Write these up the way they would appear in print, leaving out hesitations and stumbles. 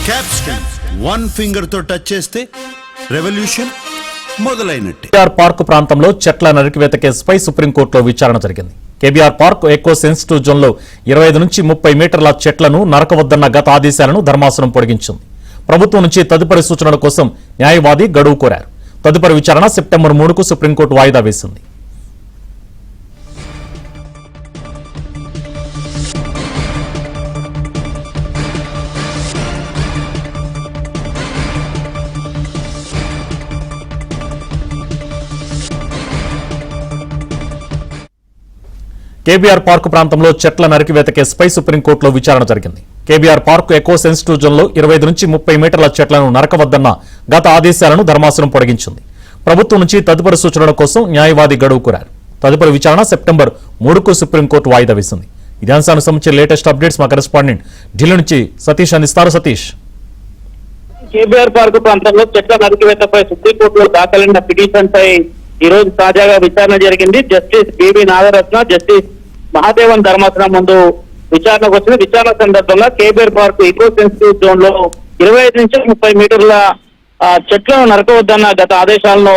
Capston one finger తో touch చేస్తే revolution మొదలైనట్టే. KBR park ప్రాంతంలో చెట్ల నరికివేత కేసుపై సుప్రీంకోర్టులో విచారణ జరిగింది. కేబీఆర్ పార్క్ ఎకో సెన్సిటివ్ జోన్లో 25 నుంచి 30 మీటర్ల చెట్లను నరకవద్దన్న గత ఆదేశాలను ధర్మాసనం పొడిగించింది. ప్రభుత్వం నుంచి తదుపరి సూచనల కోసం న్యాయవాది గడువు కోరారు. తదుపరి విచారణ సెప్టెంబర్ 3కు సుప్రీంకోర్టు వాయిదా వేసింది. కేబీఆర్ పార్క్ ప్రాంతంలో చెట్ల నరికివేత కేసుపై సుప్రీంకోర్టులో విచారణ జరిగింది. కేబీఆర్ పార్క్ ఎకో సెన్సిటివ్ జోన్లో 25 నుంచి 30 మీటర్ల చెట్లను నరకవద్దన్న గత ఆదేశాలను ధర్మాసనం పొడిగించింది. ప్రభుత్వం నుంచి తదుపరి సూచనల కోసం న్యాయవాది గడువు కోరారు. తదుపరి విచారణ సెప్టెంబర్ 3కు సుప్రీంకోర్టు వాయిదా వేసింది. ఇదే అంశానికి సంబంధించి లేటెస్ట్ అప్డేట్స్ మా కరెస్పాండెంట్ ఢిల్లీ నుంచి సతీష్ అందిస్తారు. సతీష్, కేబీఆర్ పార్క్ ప్రాంతంలో చెట్ల నరికివేతపై సుప్రీంకోర్టులో దాఖలైన పిటిషన్ పై ఈ రోజు తాజాగా విచారణ జరిగింది. Justice BV Nagarathna, justice Mahadevan ధర్మాసనం ముందు విచారణకు వచ్చింది. విచారణ సందర్భంగా KBR park eco sensitive zone లో 25 నుంచి 30 మీటర్ల చెట్లను నరకవద్దన్న గత ఆదేశాలను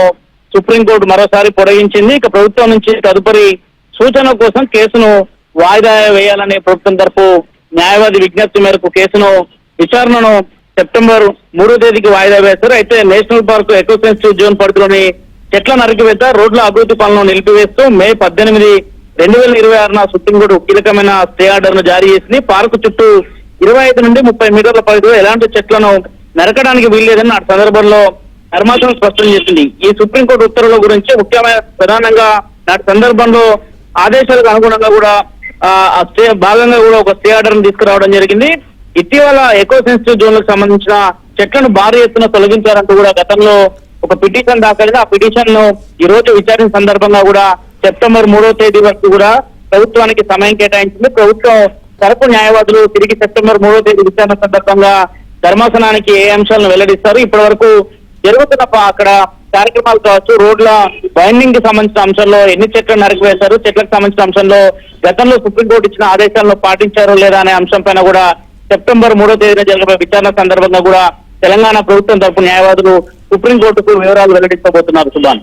సుప్రీంకోర్టు మరోసారి పొడిగించింది. ఇక ప్రభుత్వం నుంచి తదుపరి సూచన కోసం కేసును వాయిదా వేయాలనే ప్రభుత్వం తరపు న్యాయవాది విజ్ఞప్తి మేరకు కేసును విచారణను సెప్టెంబర్ 3వ తేదీకి వాయిదా వేశారు. అయితే national park eco sensitive zone పరిధిలోని చెట్ల నరికివేత, రోడ్ల అభివృద్ధి పనులను నిలిపివేస్తూ మే 18, 2026 సుప్రీంకోర్టు కీలకమైన స్టే ఆర్డర్ ను జారీ చేసింది. పార్కు చుట్టూ 25 నుండి 30 మీటర్ల పరిధిలో ఎలాంటి చెట్లను నరకడానికి వీల్లేదని నాటి సందర్భంలో ధర్మాసనం స్పష్టం చేసింది. ఈ సుప్రీంకోర్టు ఉత్తర్వుల గురించి ముఖ్యమైన ప్రధానంగా నాటి సందర్భంలో ఆదేశాలకు అనుగుణంగా కూడా భాగంగా కూడా ఒక స్టే ఆర్డర్ ను తీసుకురావడం జరిగింది. ఇటీవల ఎకో సెన్సిటివ్ జోన్లకు సంబంధించిన చెట్లను భారీ ఎత్తున తొలగించారంటూ కూడా గతంలో ఒక పిటిషన్ దాఖలైంది. ఆ పిటిషన్ ను ఈ రోజు విచారణ సందర్భంగా కూడా సెప్టెంబర్ 3వ తేదీ వరకు కూడా ప్రభుత్వానికి సమయం కేటాయించింది. ప్రభుత్వం తరపు న్యాయవాదులు తిరిగి సెప్టెంబర్ 3వ తేదీ విచారణ సందర్భంగా ధర్మాసనానికి ఏ అంశాలను వెల్లడిస్తారు, ఇప్పటి వరకు జరుగుతున్న అక్కడ కార్యక్రమాలు కావచ్చు, రోడ్ల బైండింగ్ కి సంబంధించిన అంశంలో ఎన్ని చెట్లను నరికివేశారు, చెట్లకు సంబంధించిన అంశంలో గతంలో సుప్రీంకోర్టు ఇచ్చిన ఆదేశాలను పాటించారో లేదా అనే అంశం పైన కూడా సెప్టెంబర్ 3వ తేదీన జరగబోయే విచారణ సందర్భంగా కూడా తెలంగాణ ప్రభుత్వం తరపు న్యాయవాదులు సుప్రీంకోర్టుకు వివరాలు వెల్లడించబోతున్నారు. సుభాన్.